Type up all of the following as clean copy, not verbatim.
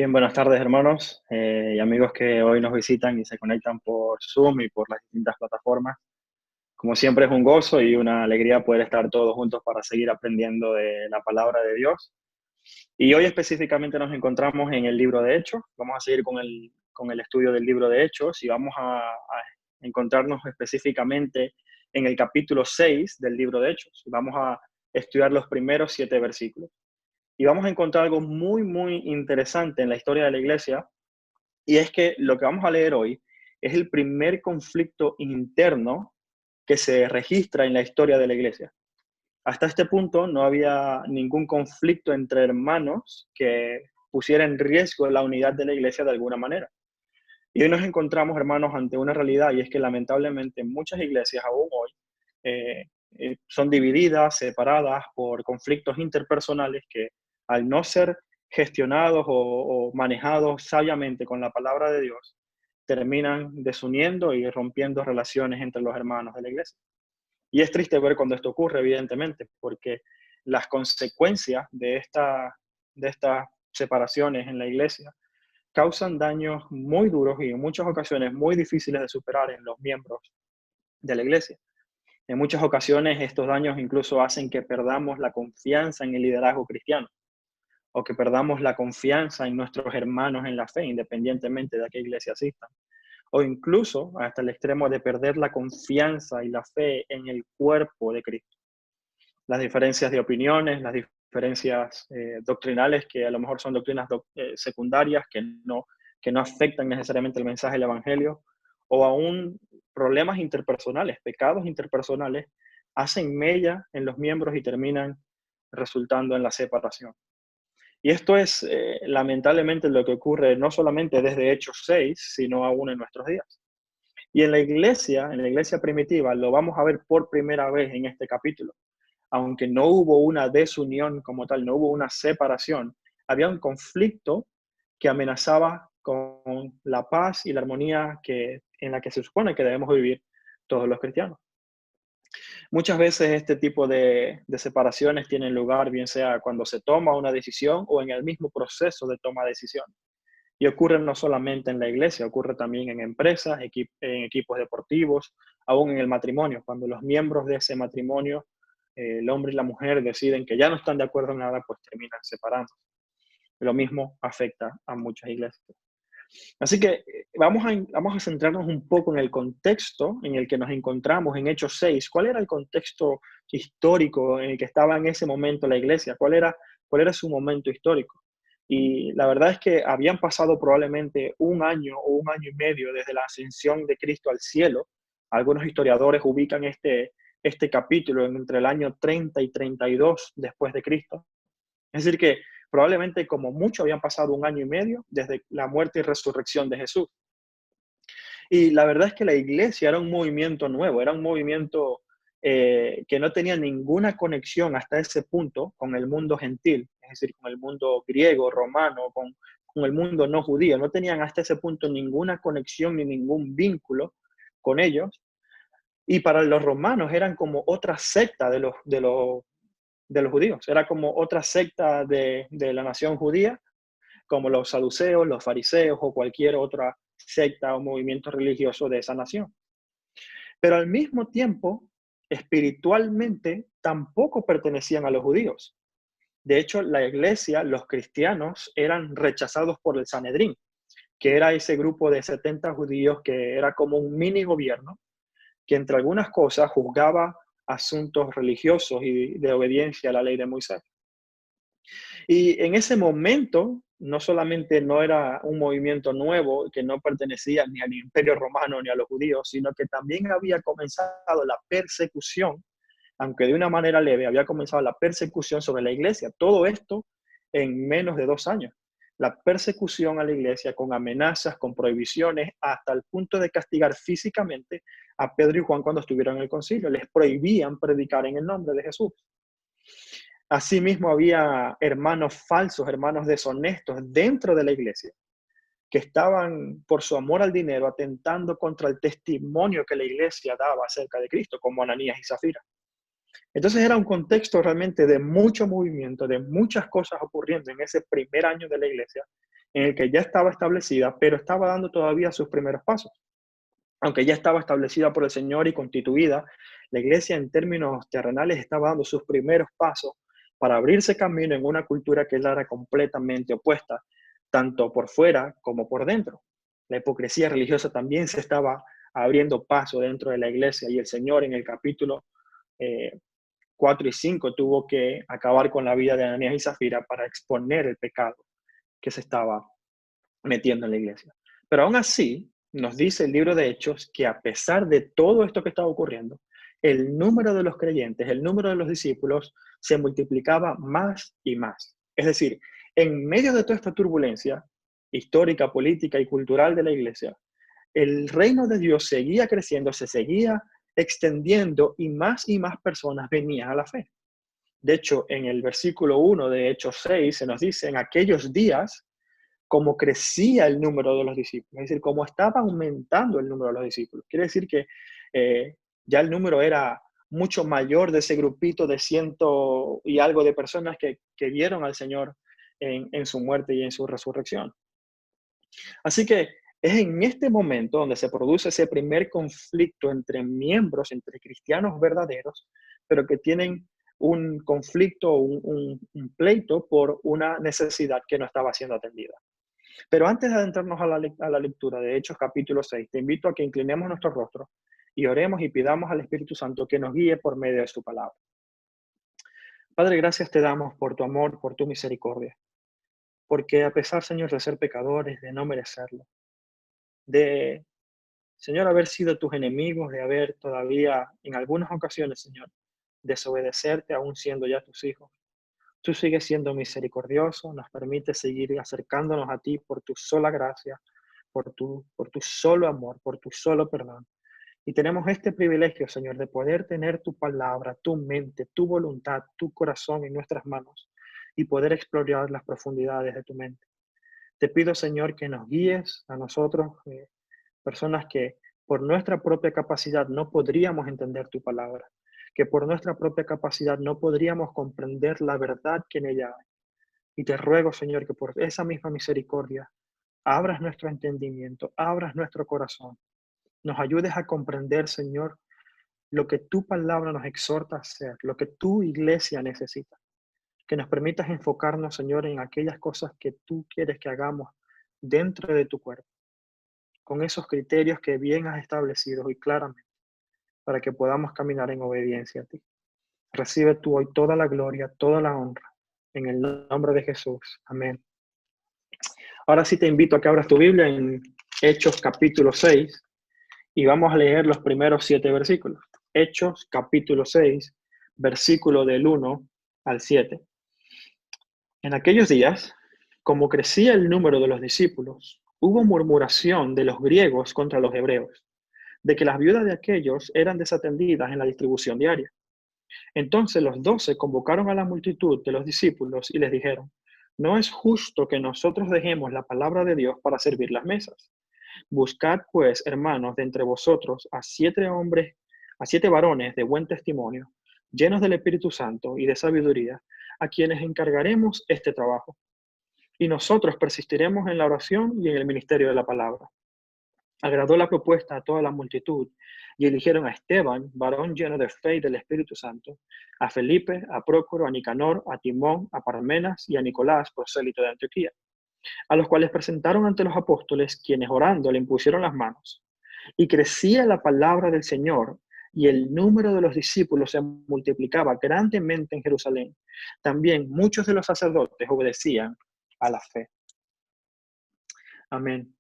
Bien, buenas tardes hermanos y amigos que hoy nos visitan y se conectan por Zoom y por las distintas plataformas. Como siempre es un gozo y una alegría poder estar todos juntos para seguir aprendiendo de la palabra de Dios. Y hoy específicamente nos encontramos en el libro de Hechos. Vamos a seguir con el estudio del libro de Hechos y vamos a encontrarnos específicamente en el capítulo 6 del libro de Hechos. Vamos a estudiar los primeros 7 versículos. Y vamos a encontrar algo muy, muy interesante en la historia de la iglesia, y es que lo que vamos a leer hoy es el primer conflicto interno que se registra en la historia de la iglesia. Hasta este punto no había ningún conflicto entre hermanos que pusiera en riesgo la unidad de la iglesia de alguna manera. Y hoy nos encontramos, hermanos, ante una realidad, y es que lamentablemente muchas iglesias aún hoy eh, son divididas, separadas por conflictos interpersonales que, al no ser gestionados o manejados sabiamente con la palabra de Dios, terminan desuniendo y rompiendo relaciones entre los hermanos de la iglesia. Y es triste ver cuando esto ocurre, evidentemente, porque las consecuencias de estas separaciones en la iglesia causan daños muy duros y en muchas ocasiones muy difíciles de superar en los miembros de la iglesia. En muchas ocasiones estos daños incluso hacen que perdamos la confianza en el liderazgo cristiano o que perdamos la confianza en nuestros hermanos en la fe, independientemente de a qué iglesia asistan. O incluso hasta el extremo de perder la confianza y la fe en el cuerpo de Cristo. Las diferencias de opiniones, las diferencias doctrinales, que a lo mejor son doctrinas secundarias que no afectan necesariamente el mensaje del Evangelio, o aún problemas interpersonales, pecados interpersonales, hacen mella en los miembros y terminan resultando en la separación. Y esto es lamentablemente lo que ocurre no solamente desde Hechos 6, sino aún en nuestros días. Y en la iglesia primitiva, lo vamos a ver por primera vez en este capítulo. Aunque no hubo una desunión como tal, no hubo una separación, había un conflicto que amenazaba con la paz y la armonía en la que se supone que debemos vivir todos los cristianos. Muchas veces este tipo de separaciones tienen lugar, bien sea cuando se toma una decisión o en el mismo proceso de toma de decisión. Y ocurre no solamente en la iglesia, ocurre también en empresas, en equipos deportivos, aún en el matrimonio, cuando los miembros de ese matrimonio, el hombre y la mujer, deciden que ya no están de acuerdo en nada, pues terminan separándose. Lo mismo afecta a muchas iglesias. Así que vamos a centrarnos un poco en el contexto en el que nos encontramos en Hechos 6. ¿Cuál era el contexto histórico en el que estaba en ese momento la iglesia? ¿Cuál era su momento histórico? Y la verdad es que habían pasado probablemente un año o un año y medio desde la ascensión de Cristo al cielo. Algunos historiadores ubican este capítulo entre el año 30 y 32 después de Cristo. Es decir, que probablemente como mucho habían pasado un año y medio desde la muerte y resurrección de Jesús. Y la verdad es que la iglesia era un movimiento nuevo, era un movimiento que no tenía ninguna conexión hasta ese punto con el mundo gentil, es decir, con el mundo griego, romano, con el mundo no judío. No tenían hasta ese punto ninguna conexión ni ningún vínculo con ellos. Y para los romanos eran como otra secta de los judíos, era como otra secta de la nación judía, como los saduceos, los fariseos o cualquier otra secta o movimiento religioso de esa nación. Pero al mismo tiempo, espiritualmente, tampoco pertenecían a los judíos. De hecho, la iglesia, los cristianos, eran rechazados por el Sanedrín, que era ese grupo de 70 judíos que era como un mini gobierno, que entre algunas cosas juzgaba asuntos religiosos y de obediencia a la ley de Moisés. Y en ese momento, no solamente no era un movimiento nuevo que no pertenecía ni al Imperio Romano ni a los judíos, sino que también había comenzado la persecución, aunque de una manera leve, había comenzado la persecución sobre la iglesia. Todo esto en menos de 2 años. La persecución a la iglesia con amenazas, con prohibiciones, hasta el punto de castigar físicamente a Pedro y Juan cuando estuvieron en el concilio. Les prohibían predicar en el nombre de Jesús. Asimismo, había hermanos falsos, hermanos deshonestos dentro de la iglesia, que estaban por su amor al dinero atentando contra el testimonio que la iglesia daba acerca de Cristo, como Ananías y Zafira. Entonces era un contexto realmente de mucho movimiento, de muchas cosas ocurriendo en ese primer año de la iglesia, en el que ya estaba establecida, pero estaba dando todavía sus primeros pasos. Aunque ya estaba establecida por el Señor y constituida, la iglesia en términos terrenales estaba dando sus primeros pasos para abrirse camino en una cultura que era completamente opuesta, tanto por fuera como por dentro. La hipocresía religiosa también se estaba abriendo paso dentro de la iglesia, y el Señor en el capítulo eh, 4 y 5 tuvo que acabar con la vida de Ananías y Zafira para exponer el pecado que se estaba metiendo en la iglesia. Pero aún así, nos dice el libro de Hechos que a pesar de todo esto que estaba ocurriendo, el número de los creyentes, el número de los discípulos se multiplicaba más y más. Es decir, en medio de toda esta turbulencia histórica, política y cultural de la iglesia, el reino de Dios seguía creciendo, se seguía extendiendo, y más personas venían a la fe. De hecho, en el versículo 1 de Hechos 6 se nos dice: en aquellos días, como crecía el número de los discípulos, es decir, cómo estaba aumentando el número de los discípulos. Quiere decir que ya el número era mucho mayor de ese grupito de ciento y algo de personas que vieron al Señor en su muerte y en su resurrección. Así que es en este momento donde se produce ese primer conflicto entre miembros, entre cristianos verdaderos, pero que tienen un conflicto, un pleito por una necesidad que no estaba siendo atendida. Pero antes de adentrarnos a la lectura de Hechos capítulo 6, te invito a que inclinemos nuestro rostro y oremos y pidamos al Espíritu Santo que nos guíe por medio de su palabra. Padre, gracias te damos por tu amor, por tu misericordia, porque a pesar, Señor, de ser pecadores, de no merecerlo, de, Señor, haber sido tus enemigos, de haber todavía en algunas ocasiones, Señor, desobedecerte aún siendo ya tus hijos, tú sigues siendo misericordioso, nos permite seguir acercándonos a ti por tu sola gracia, por tu solo amor, por tu solo perdón. Y tenemos este privilegio, Señor, de poder tener tu palabra, tu mente, tu voluntad, tu corazón en nuestras manos y poder explorar las profundidades de tu mente. Te pido, Señor, que nos guíes a nosotros, personas que por nuestra propia capacidad no podríamos entender tu palabra, que por nuestra propia capacidad no podríamos comprender la verdad que en ella hay. Y te ruego, Señor, que por esa misma misericordia abras nuestro entendimiento, abras nuestro corazón, nos ayudes a comprender, Señor, lo que tu palabra nos exhorta a hacer, lo que tu iglesia necesita. Que nos permitas enfocarnos, Señor, en aquellas cosas que tú quieres que hagamos dentro de tu cuerpo, con esos criterios que bien has establecido y claramente, para que podamos caminar en obediencia a ti. Recibe tú hoy toda la gloria, toda la honra, en el nombre de Jesús. Amén. Ahora sí te invito a que abras tu Biblia en Hechos capítulo 6 y vamos a leer los primeros 7 versículos. Hechos capítulo 6, versículo del 1 al 7. En aquellos días, como crecía el número de los discípulos, hubo murmuración de los griegos contra los hebreos, de que las viudas de aquellos eran desatendidas en la distribución diaria. Entonces los 12 convocaron a la multitud de los discípulos y les dijeron: no es justo que nosotros dejemos la palabra de Dios para servir las mesas. Buscad pues, hermanos, de entre vosotros a 7 hombres, a 7 varones de buen testimonio, llenos del Espíritu Santo y de sabiduría, a quienes encargaremos este trabajo. Y nosotros persistiremos en la oración y en el ministerio de la palabra. Agradó la propuesta a toda la multitud y eligieron a Esteban, varón lleno de fe y del Espíritu Santo, a Felipe, a Prócoro, a Nicanor, a Timón, a Parmenas y a Nicolás, prosélito de Antioquía, a los cuales presentaron ante los apóstoles, quienes orando le impusieron las manos. Y crecía la palabra del Señor, y el número de los discípulos se multiplicaba grandemente en Jerusalén. También muchos de los sacerdotes obedecían a la fe. Amén.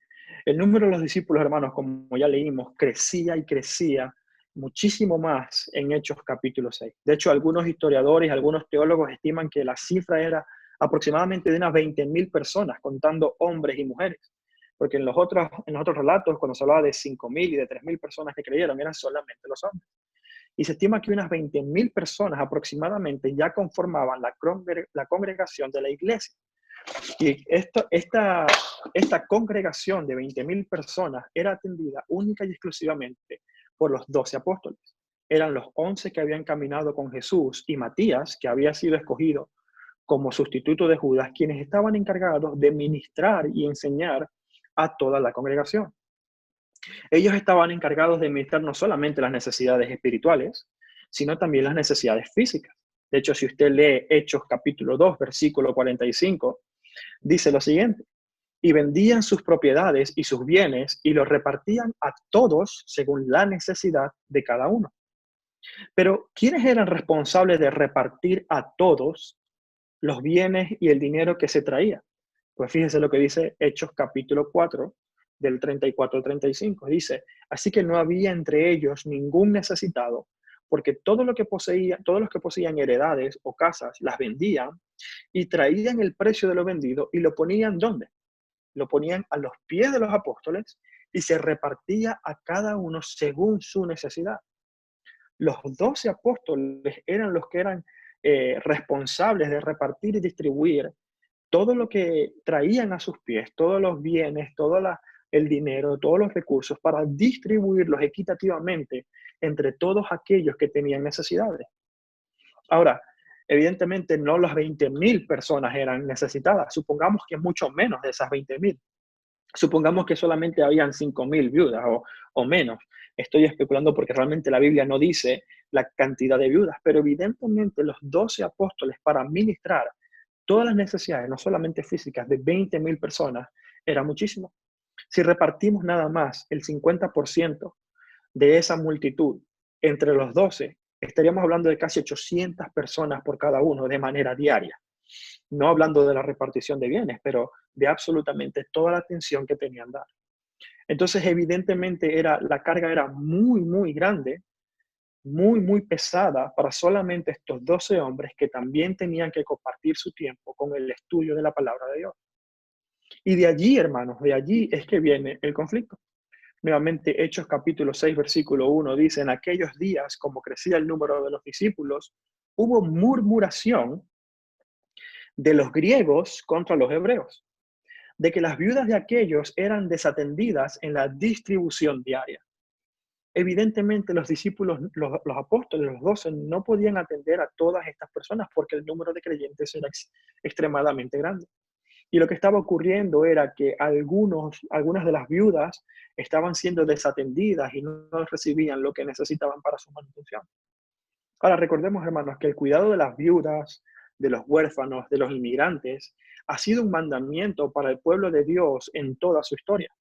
El número de los discípulos, hermanos, como ya leímos, crecía y crecía muchísimo más en Hechos capítulo 6. De hecho, algunos historiadores, algunos teólogos estiman que la cifra era aproximadamente de unas 20.000 personas, contando hombres y mujeres. Porque en los otros relatos, cuando se hablaba de 5.000 y de 3.000 personas que creyeron, eran solamente los hombres. Y se estima que unas 20.000 personas aproximadamente ya conformaban la congregación de la iglesia. Y esta congregación de 20.000 personas era atendida única y exclusivamente por los 12 apóstoles. Eran los 11 que habían caminado con Jesús y Matías, que había sido escogido como sustituto de Judas, quienes estaban encargados de ministrar y enseñar a toda la congregación. Ellos estaban encargados de ministrar no solamente las necesidades espirituales, sino también las necesidades físicas. De hecho, si usted lee Hechos capítulo 2, versículo 45, dice lo siguiente: y vendían sus propiedades y sus bienes y los repartían a todos según la necesidad de cada uno. Pero, ¿quiénes eran responsables de repartir a todos los bienes y el dinero que se traía? Pues fíjese lo que dice Hechos capítulo 4, del 34 al 35. Dice: así que no había entre ellos ningún necesitado, porque todos los que poseían heredades o casas las vendían y traían el precio de lo vendido y lo ponían ¿dónde? Lo ponían a los pies de los apóstoles y se repartía a cada uno según su necesidad. Los 12 apóstoles eran los que eran responsables de repartir y distribuir todo lo que traían a sus pies, todos los bienes, el dinero, todos los recursos, para distribuirlos equitativamente entre todos aquellos que tenían necesidades. Ahora, evidentemente no las 20,000 personas eran necesitadas. Supongamos que mucho menos de esas 20,000. Supongamos que solamente habían 5,000 viudas o menos. Estoy especulando porque realmente la Biblia no dice la cantidad de viudas, pero evidentemente los 12 apóstoles, para ministrar todas las necesidades, no solamente físicas, de 20,000 personas, era muchísimo. Si repartimos nada más el 50% de esa multitud entre los 12, estaríamos hablando de casi 800 personas por cada uno de manera diaria. No hablando de la repartición de bienes, pero de absolutamente toda la atención que tenían dar. Entonces, evidentemente, la carga era muy, muy grande, muy, muy pesada para solamente estos 12 hombres que también tenían que compartir su tiempo con el estudio de la palabra de Dios. Y de allí, hermanos, de allí es que viene el conflicto. Nuevamente, Hechos capítulo 6, versículo 1 dice: en aquellos días, como crecía el número de los discípulos, hubo murmuración de los griegos contra los hebreos, de que las viudas de aquellos eran desatendidas en la distribución diaria. Evidentemente, los discípulos, los apóstoles, los 12, no podían atender a todas estas personas porque el número de creyentes era extremadamente grande. Y lo que estaba ocurriendo era que algunas de las viudas estaban siendo desatendidas y no recibían lo que necesitaban para su manutención. Ahora, recordemos, hermanos, que el cuidado de las viudas, de los huérfanos, de los inmigrantes, ha sido un mandamiento para el pueblo de Dios en toda su historia.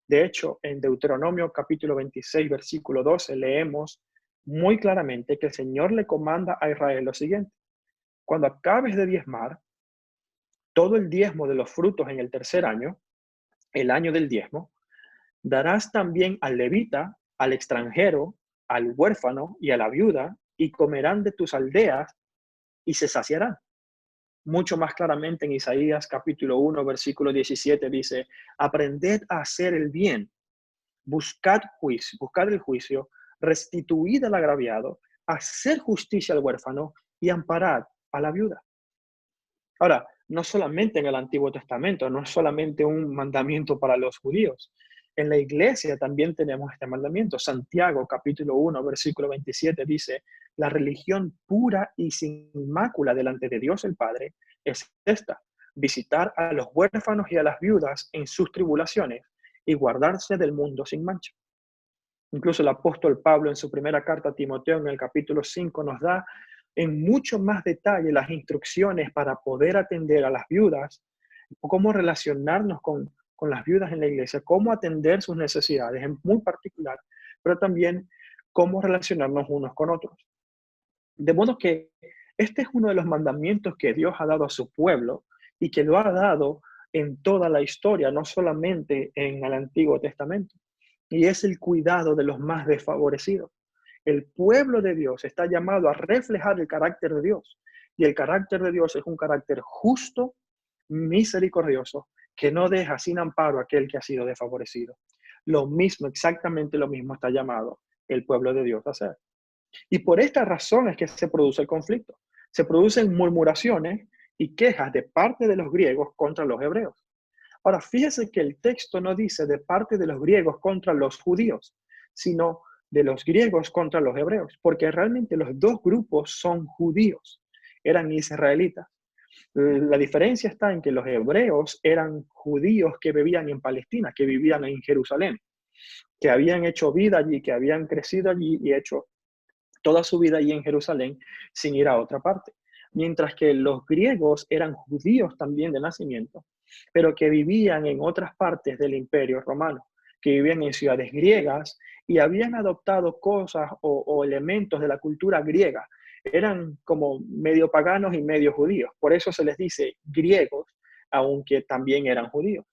De hecho, en Deuteronomio capítulo 26, versículo 12, leemos muy claramente que el Señor le comanda a Israel lo siguiente: cuando acabes de diezmar, todo el diezmo de los frutos en el tercer año, el año del diezmo, darás también al levita, al extranjero, al huérfano y a la viuda, y comerán de tus aldeas y se saciarán. Mucho más claramente en Isaías capítulo 1, versículo 17 dice: aprended a hacer el bien, buscad el juicio, restituid al agraviado, hacer justicia al huérfano y amparad a la viuda. Ahora, no solamente en el Antiguo Testamento, no es solamente un mandamiento para los judíos. En la iglesia también tenemos este mandamiento. Santiago, capítulo 1, versículo 27 dice: la religión pura y sin mácula delante de Dios el Padre es esta: visitar a los huérfanos y a las viudas en sus tribulaciones y guardarse del mundo sin mancha. Incluso el apóstol Pablo en su primera carta a Timoteo, en el capítulo 5, nos da en mucho más detalle las instrucciones para poder atender a las viudas, cómo relacionarnos con las viudas en la iglesia, cómo atender sus necesidades en muy particular, pero también cómo relacionarnos unos con otros. De modo que este es uno de los mandamientos que Dios ha dado a su pueblo y que lo ha dado en toda la historia, no solamente en el Antiguo Testamento. Y es el cuidado de los más desfavorecidos. El pueblo de Dios está llamado a reflejar el carácter de Dios. Y el carácter de Dios es un carácter justo, misericordioso, que no deja sin amparo a aquel que ha sido desfavorecido. Lo mismo, exactamente lo mismo está llamado el pueblo de Dios a hacer. Y por esta razón es que se produce el conflicto. Se producen murmuraciones y quejas de parte de los griegos contra los hebreos. Ahora, fíjese que el texto no dice de parte de los griegos contra los judíos, sino de los griegos contra los hebreos, porque realmente los dos grupos son judíos, eran israelitas. La diferencia está en que los hebreos eran judíos que vivían en Palestina, que vivían en Jerusalén, que habían hecho vida allí, que habían crecido allí y hecho toda su vida allí en Jerusalén sin ir a otra parte. Mientras que los griegos eran judíos también de nacimiento, pero que vivían en otras partes del Imperio Romano, que vivían en ciudades griegas y habían adoptado cosas o elementos de la cultura griega. Eran como medio paganos y medio judíos. Por eso se les dice griegos, aunque también eran judíos.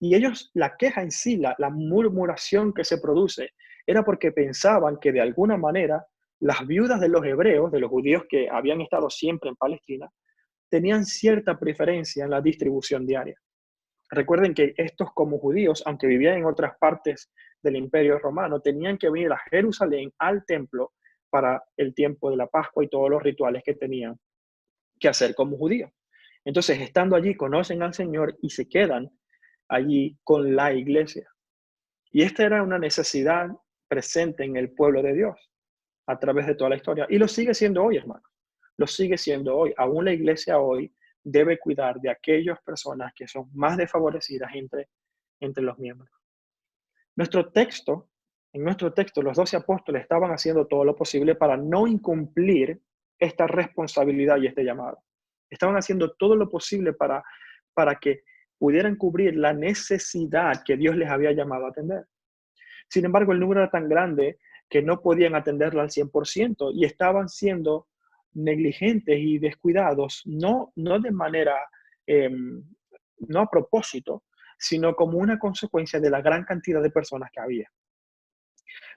Y ellos, la queja en sí, la murmuración que se produce, era porque pensaban que de alguna manera las viudas de los hebreos, de los judíos que habían estado siempre en Palestina, tenían cierta preferencia en la distribución diaria. Recuerden que estos como judíos, aunque vivían en otras partes del Imperio Romano, tenían que venir a Jerusalén, al templo, para el tiempo de la Pascua y todos los rituales que tenían que hacer como judíos. Entonces, estando allí, conocen al Señor y se quedan allí con la iglesia. Y esta era una necesidad presente en el pueblo de Dios a través de toda la historia. Y lo sigue siendo hoy, hermano. Lo sigue siendo hoy. Aún la iglesia hoy debe cuidar de aquellas personas que son más desfavorecidas entre los miembros. En nuestro texto, los 12 apóstoles estaban haciendo todo lo posible para no incumplir esta responsabilidad y este llamado. Estaban haciendo todo lo posible para que pudieran cubrir la necesidad que Dios les había llamado a atender. Sin embargo, el número era tan grande que no podían atenderla al 100% y estaban siendo negligentes y descuidados, no de manera, no a propósito, sino como una consecuencia de la gran cantidad de personas que había.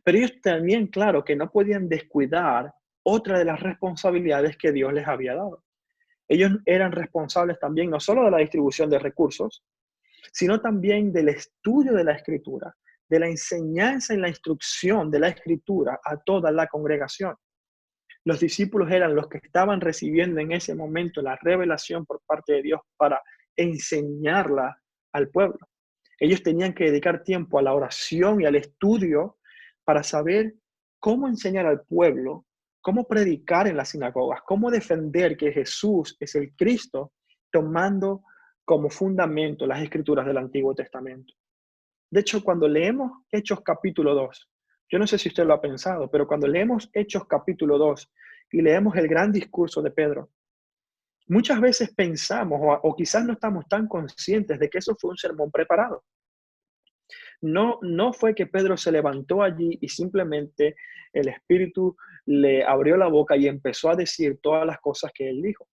Pero ellos tenían claro que no podían descuidar otra de las responsabilidades que Dios les había dado. Ellos eran responsables también no solo de la distribución de recursos, sino también del estudio de la Escritura, de la enseñanza y la instrucción de la Escritura a toda la congregación. Los discípulos eran los que estaban recibiendo en ese momento la revelación por parte de Dios para enseñarla al pueblo. Ellos tenían que dedicar tiempo a la oración y al estudio para saber cómo enseñar al pueblo, cómo predicar en las sinagogas, cómo defender que Jesús es el Cristo, tomando como fundamento las escrituras del Antiguo Testamento. De hecho, cuando leemos Hechos capítulo 2, yo no sé si usted lo ha pensado, pero cuando leemos Hechos capítulo 2 y leemos el gran discurso de Pedro, muchas veces pensamos o quizás no estamos tan conscientes de que eso fue un sermón preparado. No fue que Pedro se levantó allí y simplemente el Espíritu le abrió la boca y empezó a decir todas las cosas que él dijo.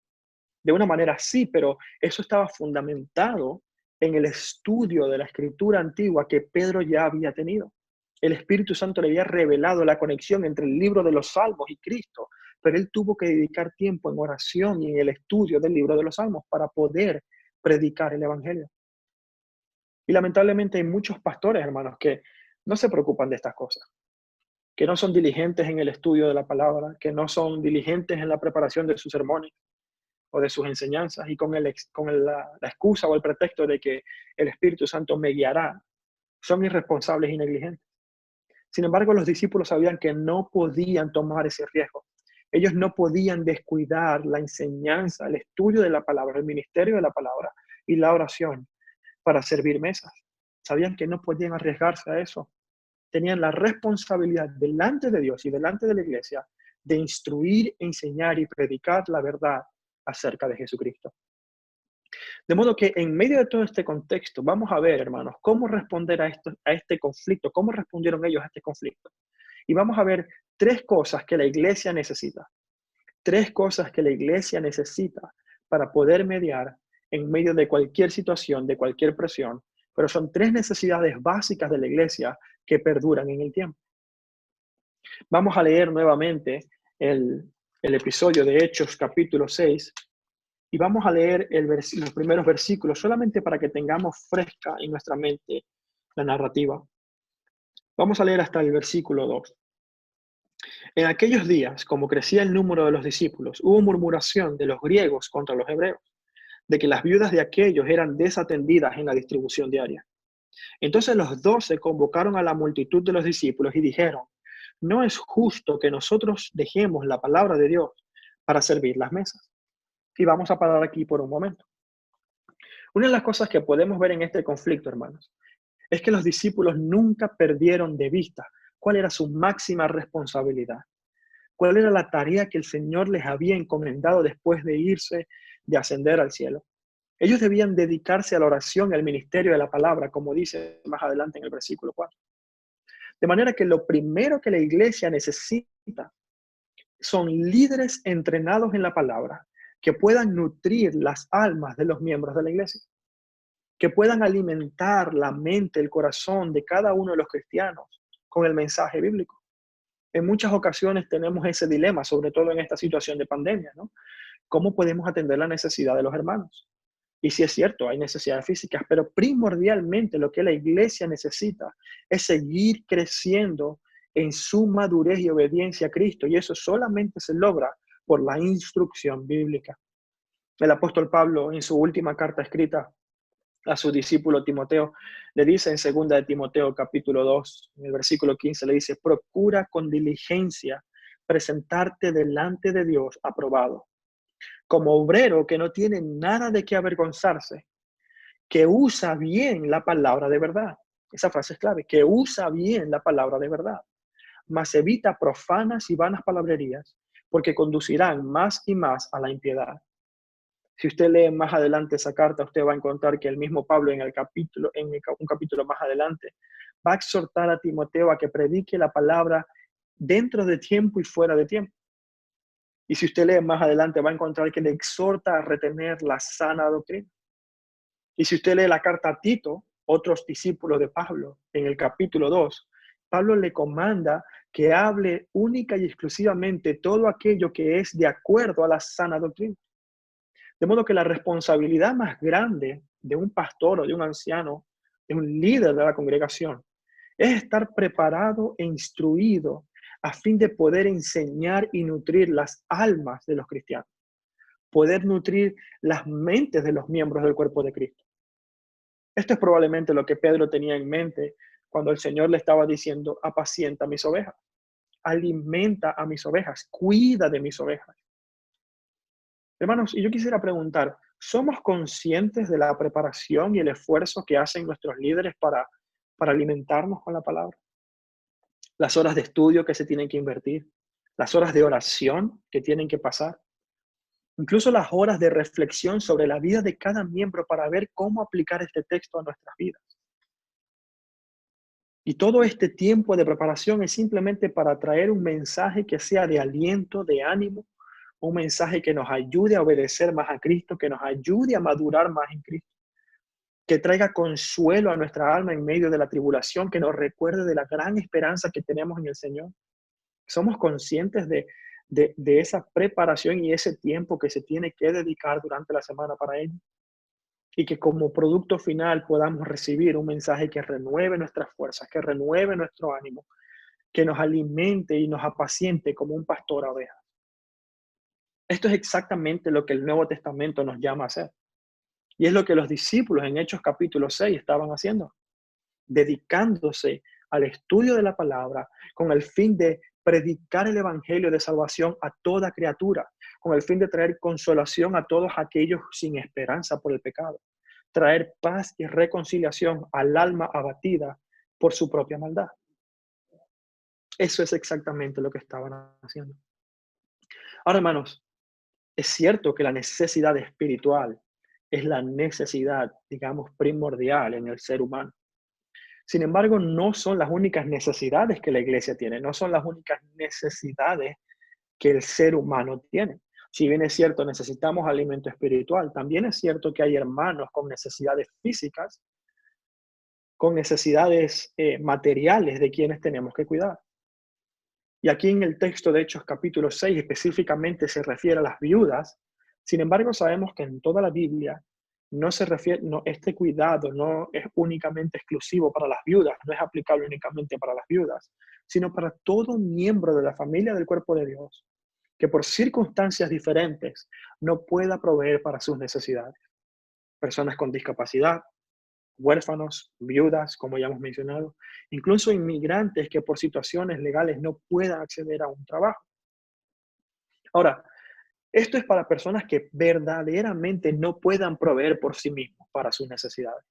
De una manera sí, pero eso estaba fundamentado en el estudio de la escritura antigua que Pedro ya había tenido. El Espíritu Santo le había revelado la conexión entre el libro de los Salmos y Cristo, pero él tuvo que dedicar tiempo en oración y en el estudio del libro de los Salmos para poder predicar el Evangelio. Y lamentablemente hay muchos pastores, hermanos, que no se preocupan de estas cosas, que no son diligentes en el estudio de la palabra, que no son diligentes en la preparación de sus sermones o de sus enseñanzas y con la excusa o el pretexto de que el Espíritu Santo me guiará, son irresponsables y negligentes. Sin embargo, los discípulos sabían que no podían tomar ese riesgo. Ellos no podían descuidar la enseñanza, el estudio de la palabra, el ministerio de la palabra y la oración para servir mesas. Sabían que no podían arriesgarse a eso. Tenían la responsabilidad delante de Dios y delante de la iglesia de instruir, enseñar y predicar la verdad acerca de Jesucristo. De modo que en medio de todo este contexto, vamos a ver, hermanos, cómo responder a este conflicto, cómo respondieron ellos a este conflicto. Y vamos a ver tres cosas que la iglesia necesita. Tres cosas que la iglesia necesita para poder mediar en medio de cualquier situación, de cualquier presión, pero son tres necesidades básicas de la iglesia que perduran en el tiempo. Vamos a leer nuevamente el episodio de Hechos capítulo 6 y vamos a leer los primeros versículos solamente para que tengamos fresca en nuestra mente la narrativa. Vamos a leer hasta el versículo 2. En aquellos días, como crecía el número de los discípulos, hubo murmuración de los griegos contra los hebreos, de que las viudas de aquellos eran desatendidas en la distribución diaria. Entonces los 12 convocaron a la multitud de los discípulos y dijeron: no es justo que nosotros dejemos la palabra de Dios para servir las mesas. Y vamos a parar aquí por un momento. Una de las cosas que podemos ver en este conflicto, hermanos, es que los discípulos nunca perdieron de vista cuál era su máxima responsabilidad, cuál era la tarea que el Señor les había encomendado después de irse, de ascender al cielo. Ellos debían dedicarse a la oración y al ministerio de la palabra, como dice más adelante en el versículo 4. De manera que lo primero que la iglesia necesita son líderes entrenados en la palabra, que puedan nutrir las almas de los miembros de la iglesia, que puedan alimentar la mente, el corazón de cada uno de los cristianos con el mensaje bíblico. En muchas ocasiones tenemos ese dilema, sobre todo en esta situación de pandemia, ¿no? ¿Cómo podemos atender la necesidad de los hermanos? Y sí es cierto, hay necesidades físicas, pero primordialmente lo que la iglesia necesita es seguir creciendo en su madurez y obediencia a Cristo. Y eso solamente se logra por la instrucción bíblica. El apóstol Pablo, en su última carta escrita a su discípulo Timoteo, le dice en 2 de Timoteo capítulo 2, en el versículo 15, le dice: procura con diligencia presentarte delante de Dios aprobado, como obrero que no tiene nada de qué avergonzarse, que usa bien la palabra de verdad. Esa frase es clave, que usa bien la palabra de verdad, mas evita profanas y vanas palabrerías, porque conducirán más y más a la impiedad. Si usted lee más adelante esa carta, usted va a encontrar que el mismo Pablo en un capítulo más adelante, va a exhortar a Timoteo a que predique la palabra dentro de tiempo y fuera de tiempo. Y si usted lee más adelante, va a encontrar que le exhorta a retener la sana doctrina. Y si usted lee la carta a Tito, otros discípulos de Pablo, en el capítulo 2, Pablo le comanda que hable única y exclusivamente todo aquello que es de acuerdo a la sana doctrina. De modo que la responsabilidad más grande de un pastor o de un anciano, de un líder de la congregación, es estar preparado e instruido a fin de poder enseñar y nutrir las almas de los cristianos, poder nutrir las mentes de los miembros del cuerpo de Cristo. Esto es probablemente lo que Pedro tenía en mente cuando el Señor le estaba diciendo: apacienta mis ovejas, alimenta a mis ovejas, cuida de mis ovejas. Hermanos, y yo quisiera preguntar, ¿somos conscientes de la preparación y el esfuerzo que hacen nuestros líderes para alimentarnos con la palabra? Las horas de estudio que se tienen que invertir, las horas de oración que tienen que pasar, incluso las horas de reflexión sobre la vida de cada miembro para ver cómo aplicar este texto a nuestras vidas. Y todo este tiempo de preparación es simplemente para traer un mensaje que sea de aliento, de ánimo, un mensaje que nos ayude a obedecer más a Cristo, que nos ayude a madurar más en Cristo, que traiga consuelo a nuestra alma en medio de la tribulación, que nos recuerde de la gran esperanza que tenemos en el Señor. Somos conscientes de esa preparación y ese tiempo que se tiene que dedicar durante la semana para ello. Y que como producto final podamos recibir un mensaje que renueve nuestras fuerzas, que renueve nuestro ánimo, que nos alimente y nos apaciente como un pastor a ovejas. Esto es exactamente lo que el Nuevo Testamento nos llama a hacer. Y es lo que los discípulos en Hechos capítulo 6 estaban haciendo, dedicándose al estudio de la palabra con el fin de predicar el evangelio de salvación a toda criatura, con el fin de traer consolación a todos aquellos sin esperanza por el pecado, traer paz y reconciliación al alma abatida por su propia maldad. Eso es exactamente lo que estaban haciendo. Ahora, hermanos, es cierto que la necesidad espiritual es la necesidad, digamos, primordial en el ser humano. Sin embargo, no son las únicas necesidades que la iglesia tiene, no son las únicas necesidades que el ser humano tiene. Si bien es cierto, necesitamos alimento espiritual, también es cierto que hay hermanos con necesidades físicas, con necesidades materiales de quienes tenemos que cuidar. Y aquí en el texto de Hechos capítulo 6 específicamente se refiere a las viudas. Sin embargo, sabemos que en toda la Biblia no se refiere, no, este cuidado no es únicamente exclusivo para las viudas, no es aplicable únicamente para las viudas, sino para todo miembro de la familia del cuerpo de Dios, que por circunstancias diferentes no pueda proveer para sus necesidades. Personas con discapacidad, huérfanos, viudas, como ya hemos mencionado, incluso inmigrantes que por situaciones legales no puedan acceder a un trabajo. Ahora, Esto es para personas que verdaderamente no puedan proveer por sí mismos para sus necesidades,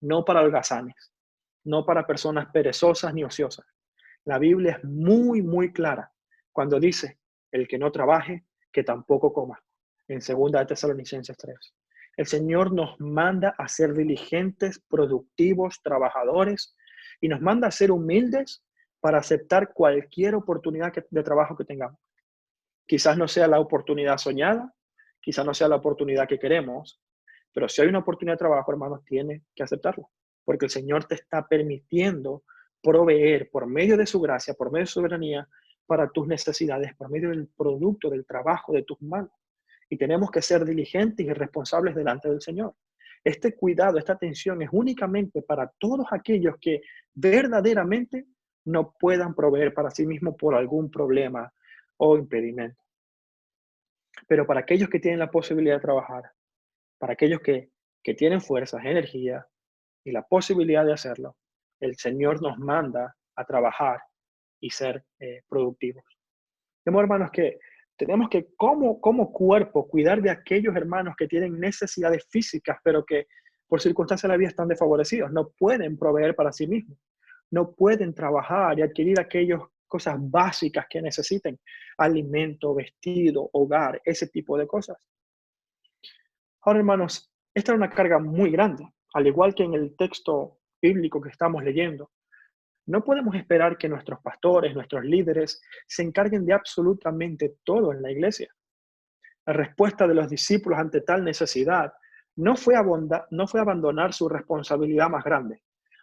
no para holgazanes, no para personas perezosas ni ociosas. La Biblia es muy, muy clara cuando dice, el que no trabaje, que tampoco coma, en 2 de Tesalonicenses 3. El Señor nos manda a ser diligentes, productivos, trabajadores, y nos manda a ser humildes para aceptar cualquier oportunidad de trabajo que tengamos. Quizás no sea la oportunidad soñada, quizás no sea la oportunidad que queremos, pero si hay una oportunidad de trabajo, hermanos, tienes que aceptarlo, porque el Señor te está permitiendo proveer por medio de su gracia, por medio de su soberanía, para tus necesidades, por medio del producto, del trabajo de tus manos. Y tenemos que ser diligentes y responsables delante del Señor. Este cuidado, esta atención es únicamente para todos aquellos que verdaderamente no puedan proveer para sí mismos por algún problema o impedimento. Pero para aquellos que tienen la posibilidad de trabajar, para aquellos que tienen fuerzas, energía y la posibilidad de hacerlo, el Señor nos manda a trabajar y ser productivos. Tenemos, hermanos, que tenemos que como cuerpo cuidar de aquellos hermanos que tienen necesidades físicas, pero que por circunstancias de la vida están desfavorecidos, no pueden proveer para sí mismos, no pueden trabajar y adquirir aquellas cosas básicas que necesiten, alimento, vestido, hogar, ese tipo de cosas. Ahora, hermanos, esta es una carga muy grande, al igual que en el texto bíblico que estamos leyendo. No podemos esperar que nuestros pastores, nuestros líderes, se encarguen de absolutamente todo en la iglesia. La respuesta de los discípulos ante tal necesidad no fue abandonar su responsabilidad más grande.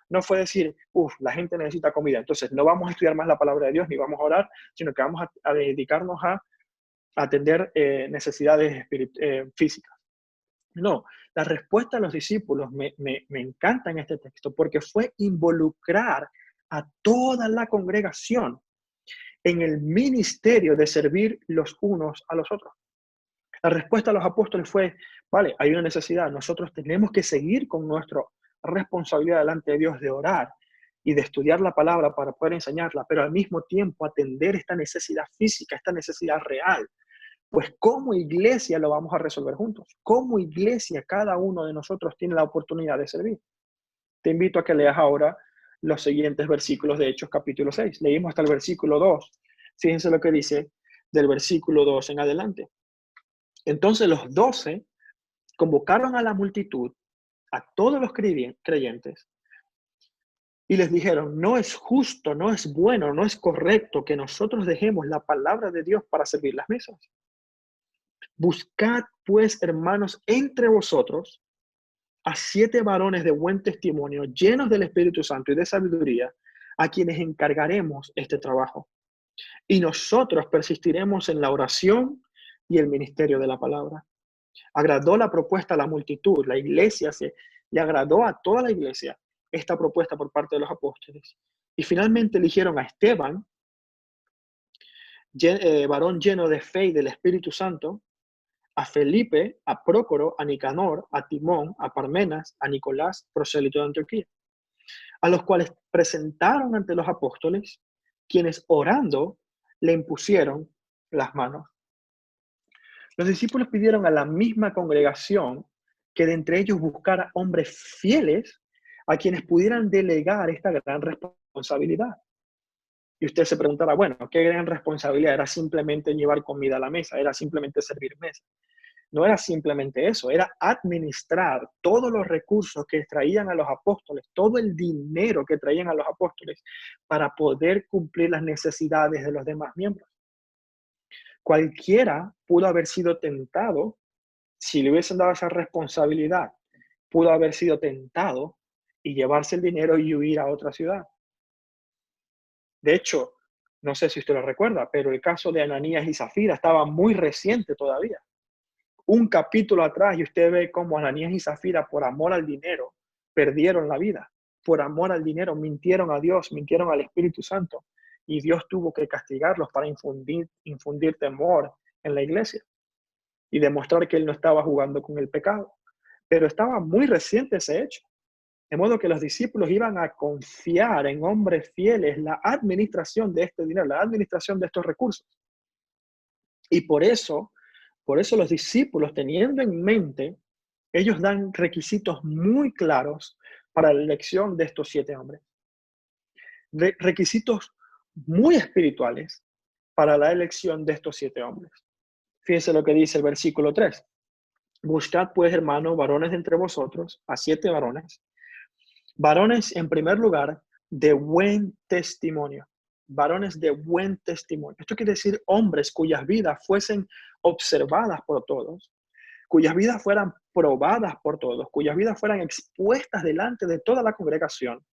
No fue decir, la gente necesita comida, entonces no vamos a estudiar más la palabra de Dios ni vamos a orar, sino que vamos a dedicarnos a atender necesidades físicas. No, la respuesta de los discípulos me encanta en este texto porque fue involucrar a toda la congregación en el ministerio de servir los unos a los otros. La respuesta de los apóstoles fue, vale, hay una necesidad, nosotros tenemos que seguir con nuestra responsabilidad delante de Dios de orar y de estudiar la palabra para poder enseñarla, pero al mismo tiempo atender esta necesidad física, esta necesidad real. Pues como iglesia lo vamos a resolver juntos. Como iglesia, cada uno de nosotros tiene la oportunidad de servir. Te invito a que leas ahora los siguientes versículos de Hechos capítulo 6. Leímos hasta el versículo 2. Fíjense lo que dice del versículo 2 en adelante. Entonces los 12 convocaron a la multitud, a todos los creyentes, y les dijeron, no es justo, no es bueno, no es correcto que nosotros dejemos la palabra de Dios para servir las mesas. Buscad, pues, hermanos, entre vosotros a 7 varones de buen testimonio, llenos del Espíritu Santo y de sabiduría, a quienes encargaremos este trabajo. Y nosotros persistiremos en la oración y el ministerio de la palabra. Agradó la propuesta a la multitud, la iglesia le agradó a toda la iglesia esta propuesta por parte de los apóstoles. Y finalmente eligieron a Esteban, varón lleno de fe y del Espíritu Santo, a Felipe, a Prócoro, a Nicanor, a Timón, a Parmenas, a Nicolás, prosélito de Antioquía, a los cuales presentaron ante los apóstoles, quienes orando le impusieron las manos. Los discípulos pidieron a la misma congregación que de entre ellos buscara hombres fieles a quienes pudieran delegar esta gran responsabilidad. Y usted se preguntará, bueno, ¿qué gran responsabilidad? ¿Era simplemente llevar comida a la mesa? ¿Era simplemente servir mesa? No era simplemente eso, era administrar todos los recursos que traían a los apóstoles, todo el dinero que traían a los apóstoles para poder cumplir las necesidades de los demás miembros. Cualquiera pudo haber sido tentado, si le hubiesen dado esa responsabilidad, pudo haber sido tentado y llevarse el dinero y huir a otra ciudad. De hecho, no sé si usted lo recuerda, pero el caso de Ananías y Zafira estaba muy reciente todavía. Un capítulo atrás y usted ve cómo Ananías y Zafira, por amor al dinero, perdieron la vida. Por amor al dinero, mintieron a Dios, mintieron al Espíritu Santo. Y Dios tuvo que castigarlos para infundir temor en la iglesia y demostrar que él no estaba jugando con el pecado. Pero estaba muy reciente ese hecho. De modo que los discípulos iban a confiar en hombres fieles la administración de este dinero, la administración de estos recursos. Y por eso Por eso los discípulos, teniendo en mente, ellos dan requisitos muy claros para la elección de estos 7 hombres. Requisitos muy espirituales para la elección de estos 7 hombres. Fíjense lo que dice el versículo 3. Buscad pues, hermanos, varones de entre vosotros, a 7 varones. Varones, en primer lugar, de buen testimonio. Varones de buen testimonio. Esto quiere decir hombres cuyas vidas fuesen observadas por todos, cuyas vidas fueran probadas por todos, cuyas vidas fueran expuestas delante de toda la congregación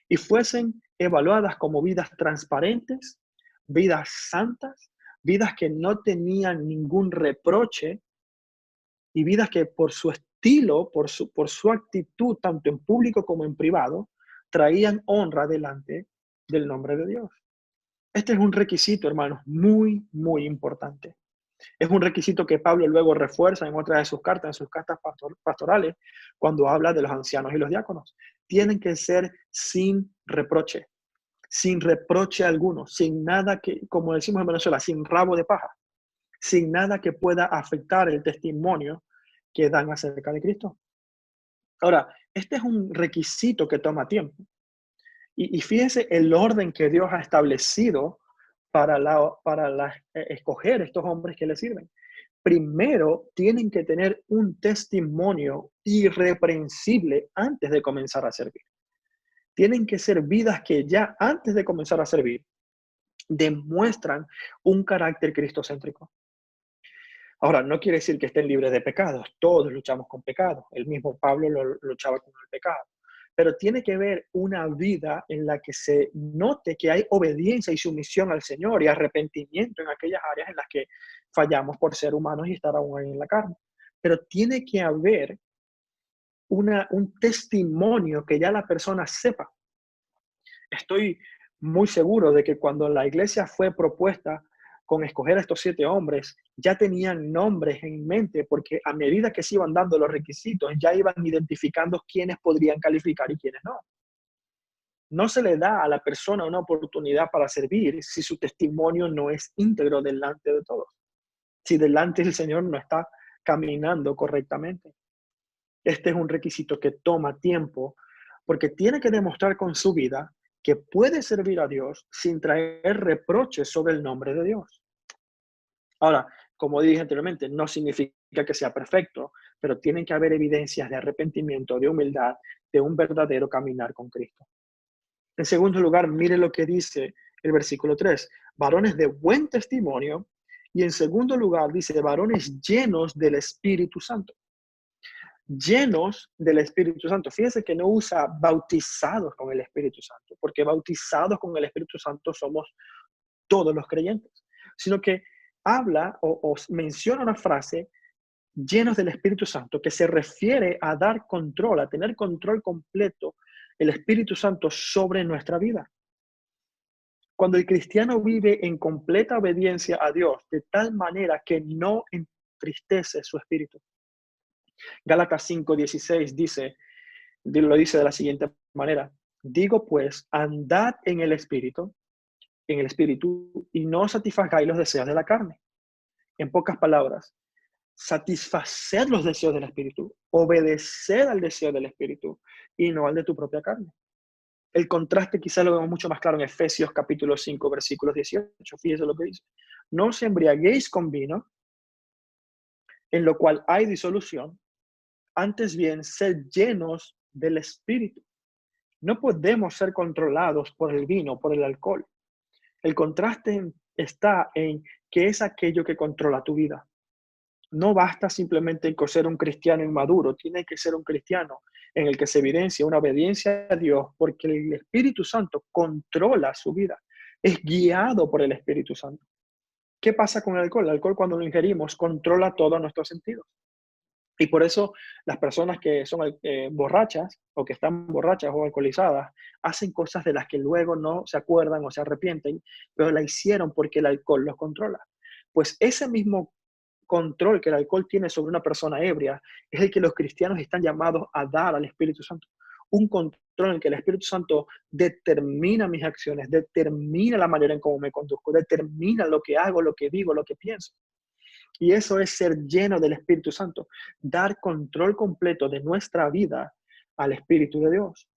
y fuesen evaluadas como vidas transparentes, vidas santas, vidas que no tenían ningún reproche y vidas que por su estilo, por su actitud, tanto en público como en privado, traían honra delante del nombre de Dios. Este es un requisito, hermanos, muy, muy importante. Es un requisito que Pablo luego refuerza en otras de sus cartas pastorales, cuando habla de los ancianos y los diáconos. Tienen que ser sin reproche alguno, sin nada que, como decimos en Venezuela, sin rabo de paja, sin nada que pueda afectar el testimonio que dan acerca de Cristo. Ahora, este es un requisito que toma tiempo. Y fíjense el orden que Dios ha establecido para escoger estos hombres que le sirven. Primero, tienen que tener un testimonio irreprensible antes de comenzar a servir. Tienen que ser vidas que ya antes de comenzar a servir demuestran un carácter cristocéntrico. Ahora, no quiere decir que estén libres de pecados. Todos luchamos con pecados. El mismo Pablo lo luchaba con el pecado. Pero tiene que haber una vida en la que se note que hay obediencia y sumisión al Señor y arrepentimiento en aquellas áreas en las que fallamos por ser humanos y estar aún ahí en la carne. Pero tiene que haber un testimonio que ya la persona sepa. Estoy muy seguro de que cuando la iglesia fue propuesta con escoger a estos 7 hombres, ya tenían nombres en mente, porque a medida que se iban dando los requisitos, ya iban identificando quiénes podrían calificar y quiénes no. No se le da a la persona una oportunidad para servir si su testimonio no es íntegro delante de todos, si delante del Señor no está caminando correctamente. Este es un requisito que toma tiempo, porque tiene que demostrar con su vida que puede servir a Dios sin traer reproches sobre el nombre de Dios. Ahora, como dije anteriormente, no significa que sea perfecto, pero tienen que haber evidencias de arrepentimiento, de humildad, de un verdadero caminar con Cristo. En segundo lugar, mire lo que dice el versículo 3, varones de buen testimonio, y en segundo lugar dice, varones llenos del Espíritu Santo. Llenos del Espíritu Santo. Fíjense que no usa bautizados con el Espíritu Santo, porque bautizados con el Espíritu Santo somos todos los creyentes, sino que habla o menciona una frase llenos del Espíritu Santo que se refiere a dar control, a tener control completo el Espíritu Santo sobre nuestra vida. Cuando el cristiano vive en completa obediencia a Dios, de tal manera que no entristece su espíritu. Gálatas 5:16 lo dice de la siguiente manera: digo pues, andad en el espíritu, y no satisfagáis los deseos de la carne. En pocas palabras, satisfacer los deseos del espíritu, obedecer al deseo del espíritu y no al de tu propia carne. El contraste quizás lo vemos mucho más claro en Efesios capítulo 5, versículos 18. Fíjese lo que dice. No os embriaguéis con vino, en lo cual hay disolución, antes bien, sed llenos del espíritu. No podemos ser controlados por el vino, por el alcohol. El contraste está en que es aquello que controla tu vida. No basta simplemente con ser un cristiano inmaduro, tiene que ser un cristiano en el que se evidencia una obediencia a Dios, porque el Espíritu Santo controla su vida, es guiado por el Espíritu Santo. ¿Qué pasa con el alcohol? El alcohol, cuando lo ingerimos, controla todos nuestros sentidos. Y por eso las personas que son borrachas o que están borrachas o alcoholizadas hacen cosas de las que luego no se acuerdan o se arrepienten, pero la hicieron porque el alcohol los controla. Pues ese mismo control que el alcohol tiene sobre una persona ebria es el que los cristianos están llamados a dar al Espíritu Santo. Un control en el que el Espíritu Santo determina mis acciones, determina la manera en cómo me conduzco, determina lo que hago, lo que digo, lo que pienso. Y eso es ser lleno del Espíritu Santo, dar control completo de nuestra vida al Espíritu de Dios.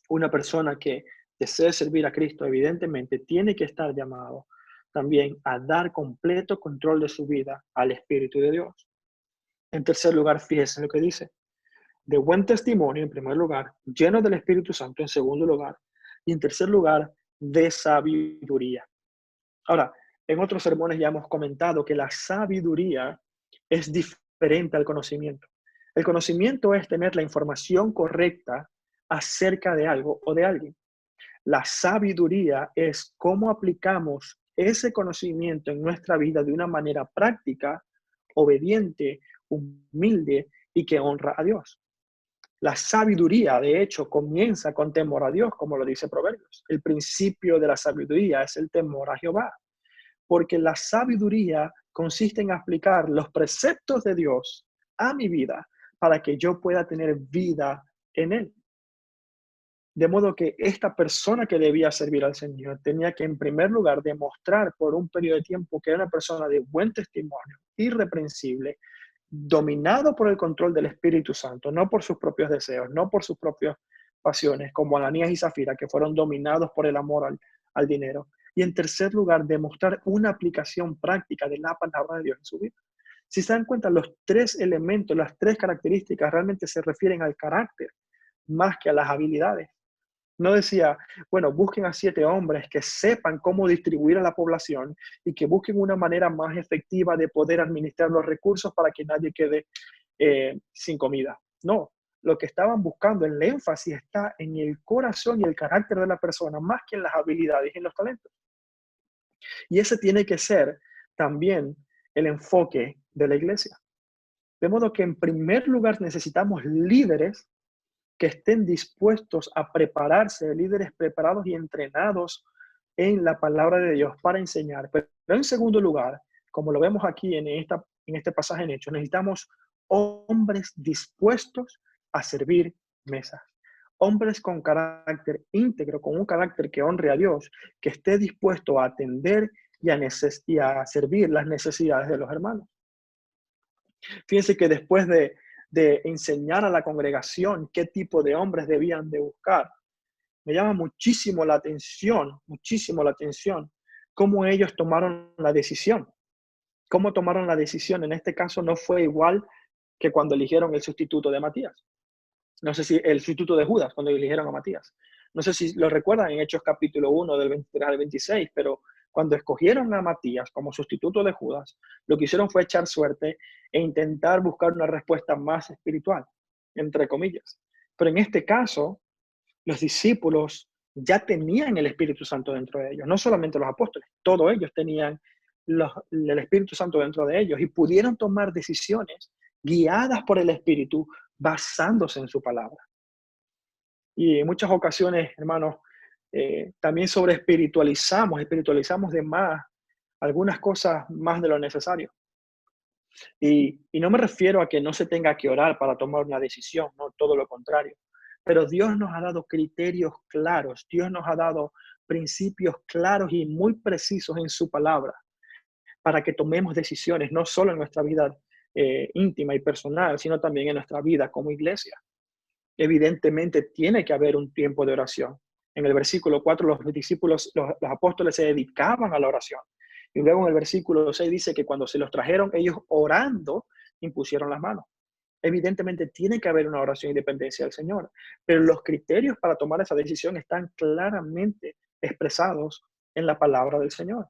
Una persona que desee servir a Cristo, evidentemente, tiene que estar llamado también a dar completo control de su vida al Espíritu de Dios. En tercer lugar, fíjense lo que dice: de buen testimonio, en primer lugar, lleno del Espíritu Santo, en segundo lugar, y en tercer lugar, de sabiduría. Ahora, en otros sermones ya hemos comentado que la sabiduría es diferente al conocimiento. El conocimiento es tener la información correcta acerca de algo o de alguien. La sabiduría es cómo aplicamos ese conocimiento en nuestra vida de una manera práctica, obediente, humilde y que honra a Dios. La sabiduría, de hecho, comienza con temor a Dios, como lo dice Proverbios. El principio de la sabiduría es el temor a Jehová, porque la sabiduría consiste en aplicar los preceptos de Dios a mi vida para que yo pueda tener vida en él. De modo que esta persona que debía servir al Señor tenía que, en primer lugar, demostrar por un periodo de tiempo que era una persona de buen testimonio, irreprensible, dominado por el control del Espíritu Santo, no por sus propios deseos, no por sus propias pasiones, como Ananías y Zafira, que fueron dominados por el amor al dinero. Y en tercer lugar, demostrar una aplicación práctica de la palabra de Dios en su vida. Si se dan cuenta, los tres elementos, las tres características realmente se refieren al carácter más que a las habilidades. No decía, bueno, busquen a 7 hombres que sepan cómo distribuir a la población y que busquen una manera más efectiva de poder administrar los recursos para que nadie quede sin comida. No, lo que estaban buscando, el énfasis está en el corazón y el carácter de la persona, más que en las habilidades y en los talentos. Y ese tiene que ser también el enfoque de la iglesia. De modo que en primer lugar necesitamos líderes que estén dispuestos a prepararse, líderes preparados y entrenados en la palabra de Dios para enseñar. Pero en segundo lugar, como lo vemos aquí en este pasaje en Hechos, necesitamos hombres dispuestos a servir mesas. Hombres con carácter íntegro, con un carácter que honre a Dios, que esté dispuesto a atender y a servir las necesidades de los hermanos. Fíjense que después de enseñar a la congregación qué tipo de hombres debían de buscar, me llama muchísimo la atención, cómo ellos tomaron la decisión. Cómo tomaron la decisión en este caso no fue igual que cuando eligieron el sustituto de Matías. No sé si el sustituto de Judas, cuando eligieron a Matías. No sé si lo recuerdan en Hechos capítulo 1 del 23 al 26, pero cuando escogieron a Matías como sustituto de Judas, lo que hicieron fue echar suerte e intentar buscar una respuesta más espiritual, entre comillas. Pero en este caso, los discípulos ya tenían el Espíritu Santo dentro de ellos, no solamente los apóstoles, todos ellos tenían el Espíritu Santo dentro de ellos y pudieron tomar decisiones guiadas por el Espíritu basándose en su palabra. Y en muchas ocasiones, hermanos, también espiritualizamos de más, algunas cosas más de lo necesario. Y no me refiero a que no se tenga que orar para tomar una decisión, no, todo lo contrario. Pero Dios nos ha dado criterios claros, Dios nos ha dado principios claros y muy precisos en su palabra para que tomemos decisiones, no solo en nuestra vida íntima y personal, sino también en nuestra vida como iglesia. Evidentemente tiene que haber un tiempo de oración. En el versículo 4 los discípulos, los apóstoles se dedicaban a la oración. Y luego en el versículo 6 dice que cuando se los trajeron, ellos orando, impusieron las manos. Evidentemente tiene que haber una oración y dependencia del Señor, pero los criterios para tomar esa decisión están claramente expresados en la palabra del Señor.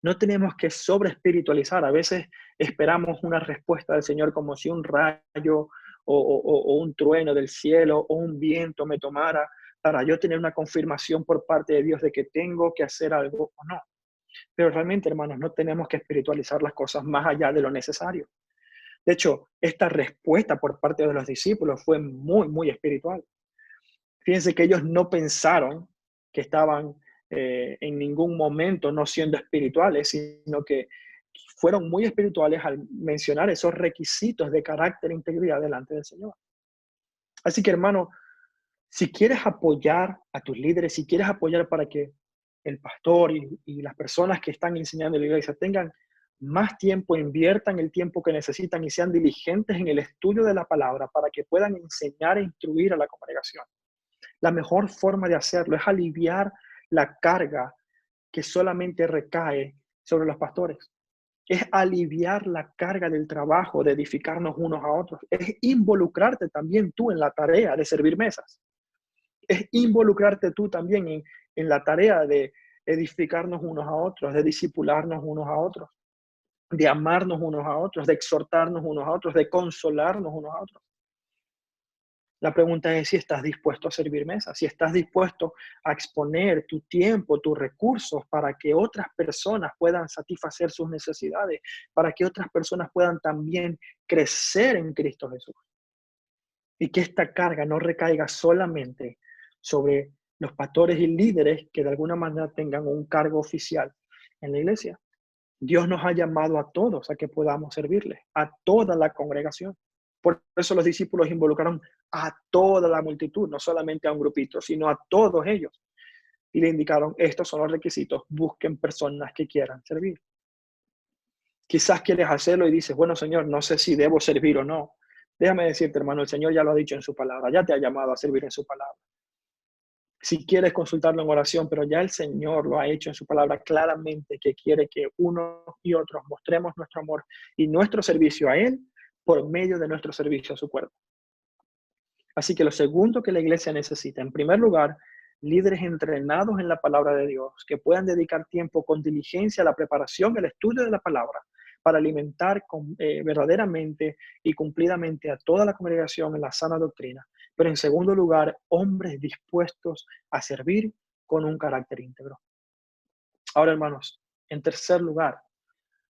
No tenemos que sobreespiritualizar. A veces esperamos una respuesta del Señor como si un rayo o un trueno del cielo o un viento me tomara para yo tener una confirmación por parte de Dios de que tengo que hacer algo o no. Pero realmente, hermanos, no tenemos que espiritualizar las cosas más allá de lo necesario. De hecho, esta respuesta por parte de los discípulos fue muy, muy espiritual. Fíjense que ellos no pensaron que estaban en ningún momento no siendo espirituales, sino que fueron muy espirituales al mencionar esos requisitos de carácter e integridad delante del Señor. Así que, hermano, si quieres apoyar a tus líderes, si quieres apoyar para que el pastor y las personas que están enseñando en la iglesia tengan más tiempo, inviertan el tiempo que necesitan y sean diligentes en el estudio de la palabra para que puedan enseñar e instruir a la congregación. La mejor forma de hacerlo es aliviar la carga que solamente recae sobre los pastores. Es aliviar la carga del trabajo, de edificarnos unos a otros. Es involucrarte también tú en la tarea de servir mesas. Es involucrarte tú también en la tarea de edificarnos unos a otros, de discipularnos unos a otros, de amarnos unos a otros, de exhortarnos unos a otros, de consolarnos unos a otros. La pregunta es si estás dispuesto a servir mesas, si estás dispuesto a exponer tu tiempo, tus recursos para que otras personas puedan satisfacer sus necesidades, para que otras personas puedan también crecer en Cristo Jesús. Y que esta carga no recaiga solamente sobre los pastores y líderes que de alguna manera tengan un cargo oficial en la iglesia. Dios nos ha llamado a todos a que podamos servirle, a toda la congregación. Por eso los discípulos involucraron a toda la multitud, no solamente a un grupito, sino a todos ellos. Y le indicaron, estos son los requisitos, busquen personas que quieran servir. Quizás quieres hacerlo y dices, bueno, Señor, no sé si debo servir o no. Déjame decirte, hermano, el Señor ya lo ha dicho en su palabra, ya te ha llamado a servir en su palabra. Si quieres consultarlo en oración, pero ya el Señor lo ha hecho en su palabra claramente, que quiere que unos y otros mostremos nuestro amor y nuestro servicio a Él por medio de nuestro servicio a su cuerpo. Así que lo segundo que la iglesia necesita, en primer lugar, líderes entrenados en la palabra de Dios, que puedan dedicar tiempo con diligencia a la preparación, al estudio de la palabra, para alimentar verdaderamente y cumplidamente a toda la congregación en la sana doctrina. Pero en segundo lugar, hombres dispuestos a servir con un carácter íntegro. Ahora, hermanos, en tercer lugar,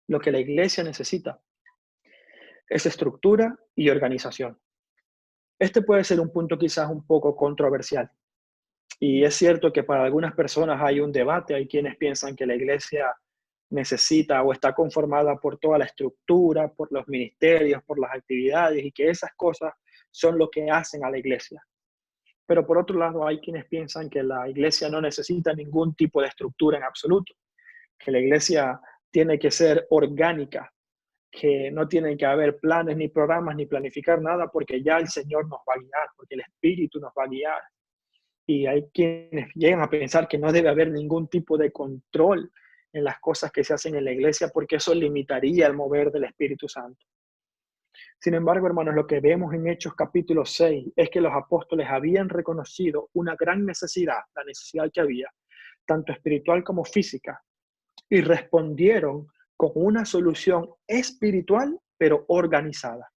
lo que la iglesia necesita es estructura y organización. Este puede ser un punto quizás un poco controversial. Y es cierto que para algunas personas hay un debate, hay quienes piensan que la iglesia necesita o está conformada por toda la estructura, por los ministerios, por las actividades y que esas cosas son lo que hacen a la iglesia. Pero por otro lado hay quienes piensan que la iglesia no necesita ningún tipo de estructura en absoluto, que la iglesia tiene que ser orgánica, que no tienen que haber planes ni programas ni planificar nada porque ya el Señor nos va a guiar, porque el Espíritu nos va a guiar. Y hay quienes llegan a pensar que no debe haber ningún tipo de control en las cosas que se hacen en la iglesia porque eso limitaría el mover del Espíritu Santo. Sin embargo, hermanos, lo que vemos en Hechos capítulo 6 es que los apóstoles habían reconocido una gran necesidad, la necesidad que había, tanto espiritual como física, y respondieron con una solución espiritual, pero organizada,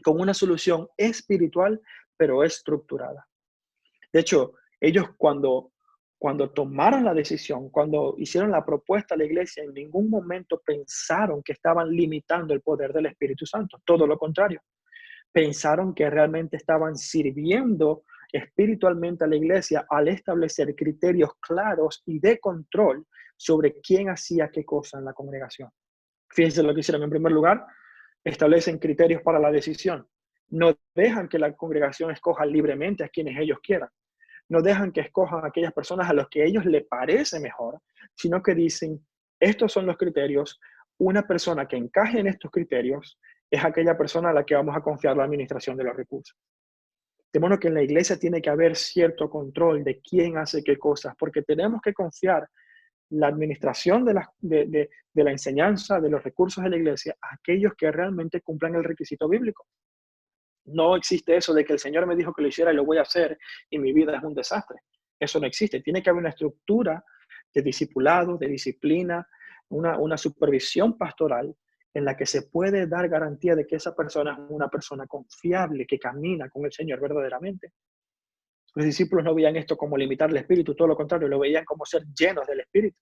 con una solución espiritual, pero estructurada. De hecho, ellos cuando tomaron la decisión, cuando hicieron la propuesta a la iglesia, en ningún momento pensaron que estaban limitando el poder del Espíritu Santo. Todo lo contrario. Pensaron que realmente estaban sirviendo espiritualmente a la iglesia al establecer criterios claros y de control sobre quién hacía qué cosa en la congregación. Fíjense lo que hicieron. En primer lugar, establecen criterios para la decisión. No dejan que la congregación escoja libremente a quienes ellos quieran. No dejan que escojan a aquellas personas a los que a ellos les parece mejor, sino que dicen, estos son los criterios, una persona que encaje en estos criterios es aquella persona a la que vamos a confiar la administración de los recursos. De modo que en la iglesia tiene que haber cierto control de quién hace qué cosas, porque tenemos que confiar la administración de la enseñanza, de los recursos de la iglesia, a aquellos que realmente cumplan el requisito bíblico. No existe eso de que el Señor me dijo que lo hiciera y lo voy a hacer y mi vida es un desastre. Eso no existe. Tiene que haber una estructura de discipulado, de disciplina, una supervisión pastoral en la que se puede dar garantía de que esa persona es una persona confiable, que camina con el Señor verdaderamente. Los discípulos no veían esto como limitar el espíritu, todo lo contrario, lo veían como ser llenos del espíritu.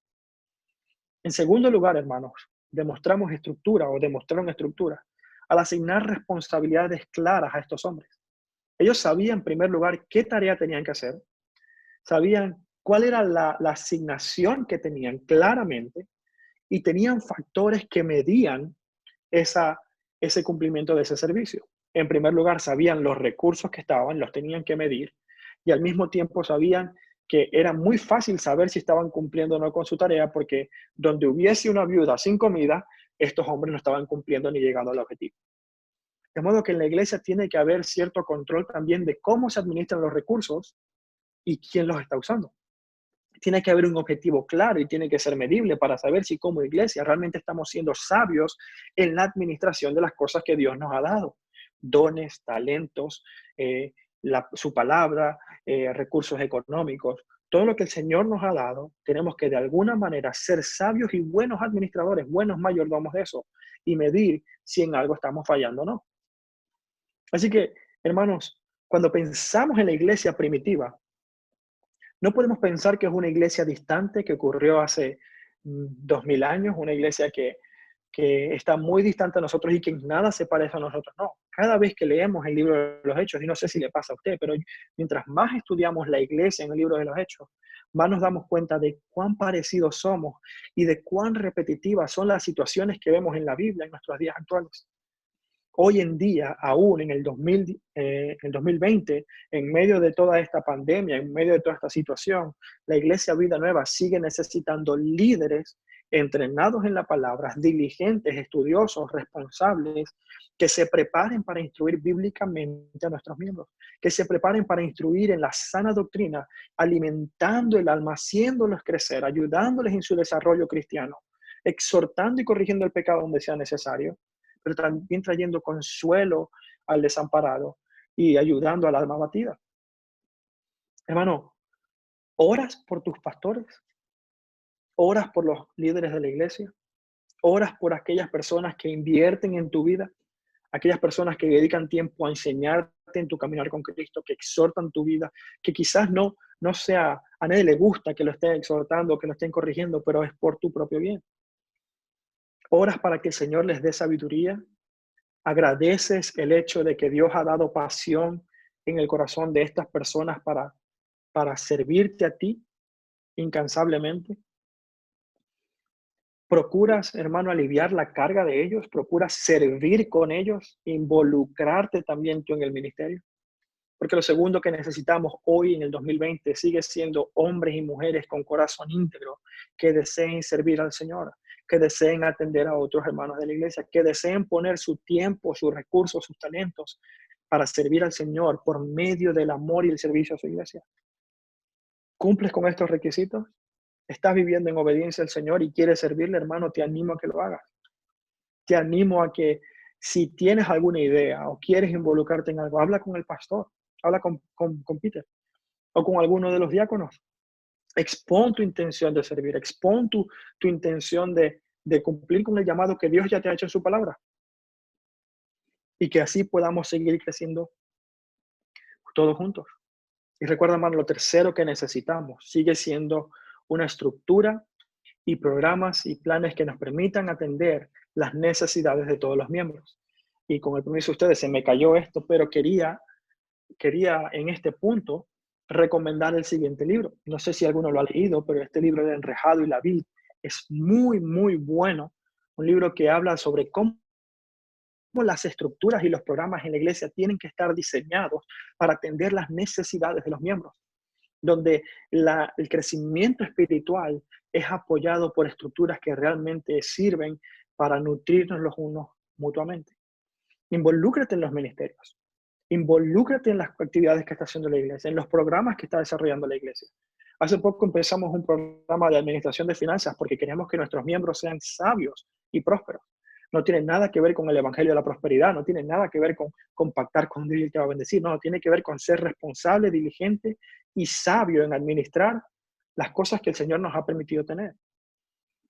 En segundo lugar, hermanos, demostraron estructura al asignar responsabilidades claras a estos hombres. Ellos sabían, en primer lugar, qué tarea tenían que hacer, sabían cuál era la asignación que tenían claramente y tenían factores que medían ese cumplimiento de ese servicio. En primer lugar, sabían los recursos que estaban, los tenían que medir y al mismo tiempo sabían que era muy fácil saber si estaban cumpliendo o no con su tarea porque donde hubiese una viuda sin comida, estos hombres no estaban cumpliendo ni llegando al objetivo. De modo que en la iglesia tiene que haber cierto control también de cómo se administran los recursos y quién los está usando. Tiene que haber un objetivo claro y tiene que ser medible para saber si como iglesia realmente estamos siendo sabios en la administración de las cosas que Dios nos ha dado. Dones, talentos, su palabra, recursos económicos. Todo lo que el Señor nos ha dado, tenemos que de alguna manera ser sabios y buenos administradores, buenos mayordomos de eso y medir si en algo estamos fallando o no. Así que, hermanos, cuando pensamos en la iglesia primitiva, no podemos pensar que es una iglesia distante que ocurrió hace 2000 años, una iglesia que está muy distante a nosotros y que en nada se parece a nosotros. No, cada vez que leemos el libro de los Hechos, y no sé si le pasa a usted, pero mientras más estudiamos la iglesia en el libro de los Hechos, más nos damos cuenta de cuán parecidos somos y de cuán repetitivas son las situaciones que vemos en la Biblia en nuestros días actuales. Hoy en día, aún en el 2020, en medio de toda esta pandemia, en medio de toda esta situación, la Iglesia Vida Nueva sigue necesitando líderes entrenados en la palabra, diligentes, estudiosos, responsables, que se preparen para instruir bíblicamente a nuestros miembros, que se preparen para instruir en la sana doctrina, alimentando el alma, haciéndolos crecer, ayudándoles en su desarrollo cristiano, exhortando y corrigiendo el pecado donde sea necesario, pero también trayendo consuelo al desamparado y ayudando al alma abatida. Hermano, ¿oras por tus pastores? ¿Oras por los líderes de la iglesia? ¿Oras por aquellas personas que invierten en tu vida? Aquellas personas que dedican tiempo a enseñarte en tu caminar con Cristo, que exhortan tu vida, que quizás no sea, a nadie le gusta que lo estén exhortando, que lo estén corrigiendo, pero es por tu propio bien. ¿Oras para que el Señor les dé sabiduría? ¿Agradeces el hecho de que Dios ha dado pasión en el corazón de estas personas para servirte a ti incansablemente? ¿Procuras, hermano, aliviar la carga de ellos? ¿Procuras servir con ellos? ¿Involucrarte también tú en el ministerio? Porque lo segundo que necesitamos hoy en el 2020 sigue siendo hombres y mujeres con corazón íntegro que deseen servir al Señor, que deseen atender a otros hermanos de la iglesia, que deseen poner su tiempo, sus recursos, sus talentos para servir al Señor por medio del amor y el servicio a su iglesia. ¿Cumples con estos requisitos? ¿Estás viviendo en obediencia al Señor y quieres servirle, hermano? Te animo a que lo hagas. Te animo a que si tienes alguna idea o quieres involucrarte en algo, habla con el pastor, habla con Peter o con alguno de los diáconos. Expón tu intención de servir, expón tu intención de cumplir con el llamado que Dios ya te ha hecho en su palabra. Y que así podamos seguir creciendo todos juntos. Y recuerda, hermano, lo tercero que necesitamos sigue siendo una estructura y programas y planes que nos permitan atender las necesidades de todos los miembros. Y con el permiso de ustedes, se me cayó esto, pero quería en este punto recomendar el siguiente libro. No sé si alguno lo ha leído, pero este libro de Enrejado y la Vid es muy, muy bueno. Un libro que habla sobre cómo las estructuras y los programas en la iglesia tienen que estar diseñados para atender las necesidades de los miembros, donde el crecimiento espiritual es apoyado por estructuras que realmente sirven para nutrirnos los unos mutuamente. Involúcrate en los ministerios. Involúcrate en las actividades que está haciendo la iglesia, en los programas que está desarrollando la iglesia. Hace poco empezamos un programa de administración de finanzas porque queremos que nuestros miembros sean sabios y prósperos. No tiene nada que ver con el evangelio de la prosperidad, no tiene nada que ver con pactar con Dios y te va a bendecir, no, tiene que ver con ser responsable, diligente y sabio en administrar las cosas que el Señor nos ha permitido tener.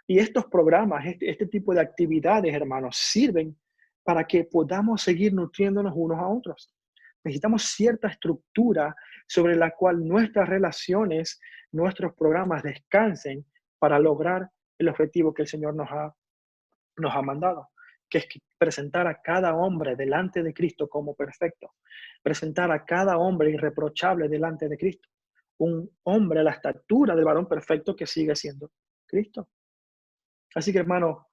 Y estos programas, este tipo de actividades, hermanos, sirven para que podamos seguir nutriéndonos unos a otros. Necesitamos cierta estructura sobre la cual nuestras relaciones, nuestros programas descansen para lograr el objetivo que el Señor nos ha mandado, que es presentar a cada hombre delante de Cristo como perfecto, presentar a cada hombre irreprochable delante de Cristo, un hombre a la estatura del varón perfecto que sigue siendo Cristo. Así que, hermano,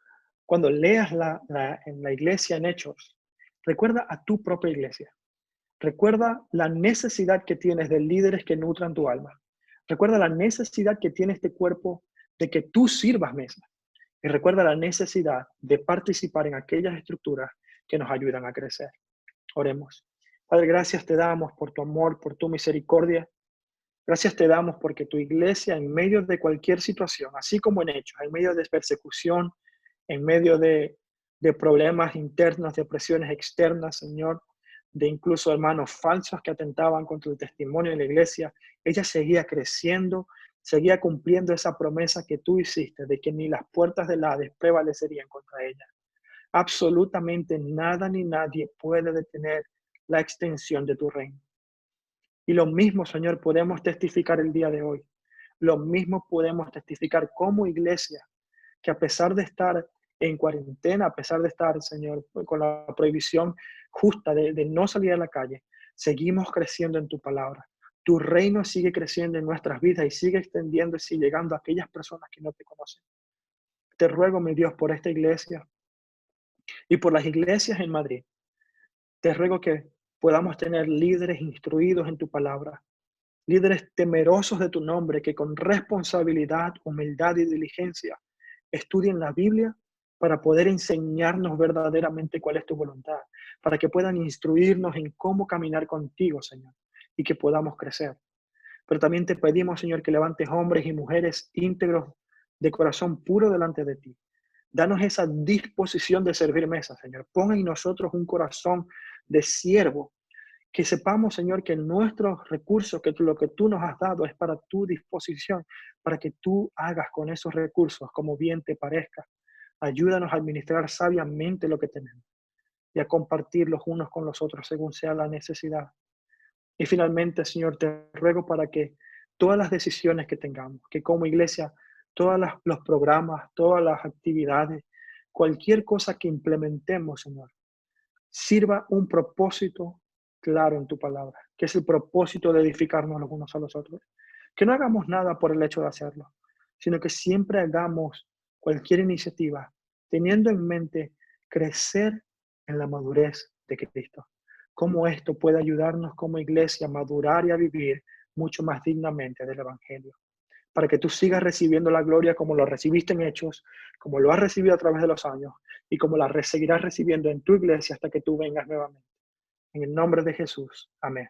cuando leas en la iglesia en Hechos, recuerda a tu propia iglesia. Recuerda la necesidad que tienes de líderes que nutran tu alma. Recuerda la necesidad que tiene este cuerpo de que tú sirvas mesa, Y recuerda la necesidad de participar en aquellas estructuras que nos ayudan a crecer. Oremos. Padre, gracias te damos por tu amor, por tu misericordia. Gracias te damos porque tu iglesia en medio de cualquier situación, así como en Hechos, en medio de persecución, en medio de problemas internos, de presiones externas, Señor, de incluso hermanos falsos que atentaban contra el testimonio de la iglesia, ella seguía creciendo, seguía cumpliendo esa promesa que tú hiciste de que ni las puertas del Hades prevalecerían contra ella. Absolutamente nada ni nadie puede detener la extensión de tu reino. Y lo mismo, Señor, podemos testificar el día de hoy. Lo mismo podemos testificar como iglesia, que a pesar de estar en cuarentena, a pesar de estar, Señor, con la prohibición justa de no salir a la calle, seguimos creciendo en tu palabra. Tu reino sigue creciendo en nuestras vidas y sigue extendiéndose y llegando a aquellas personas que no te conocen. Te ruego, mi Dios, por esta iglesia y por las iglesias en Madrid. Te ruego que podamos tener líderes instruidos en tu palabra, líderes temerosos de tu nombre, que con responsabilidad, humildad y diligencia estudien la Biblia para poder enseñarnos verdaderamente cuál es tu voluntad, para que puedan instruirnos en cómo caminar contigo, Señor, y que podamos crecer. Pero también te pedimos, Señor, que levantes hombres y mujeres íntegros de corazón puro delante de ti. Danos esa disposición de servir mesa, Señor. Pon en nosotros un corazón de siervo, que sepamos, Señor, que nuestros recursos, que lo que tú nos has dado es para tu disposición, para que tú hagas con esos recursos como bien te parezca. Ayúdanos a administrar sabiamente lo que tenemos y a compartir los unos con los otros según sea la necesidad. Y finalmente, Señor, te ruego para que todas las decisiones que tengamos, que como iglesia, todos los programas, todas las actividades, cualquier cosa que implementemos, Señor, sirva un propósito claro en tu palabra, que es el propósito de edificarnos los unos a los otros. Que no hagamos nada por el hecho de hacerlo, sino que siempre hagamos cualquier iniciativa teniendo en mente crecer en la madurez de Cristo. Cómo esto puede ayudarnos como iglesia a madurar y a vivir mucho más dignamente del Evangelio. Para que tú sigas recibiendo la gloria como lo recibiste en Hechos, como lo has recibido a través de los años y como la seguirás recibiendo en tu iglesia hasta que tú vengas nuevamente. En el nombre de Jesús. Amén.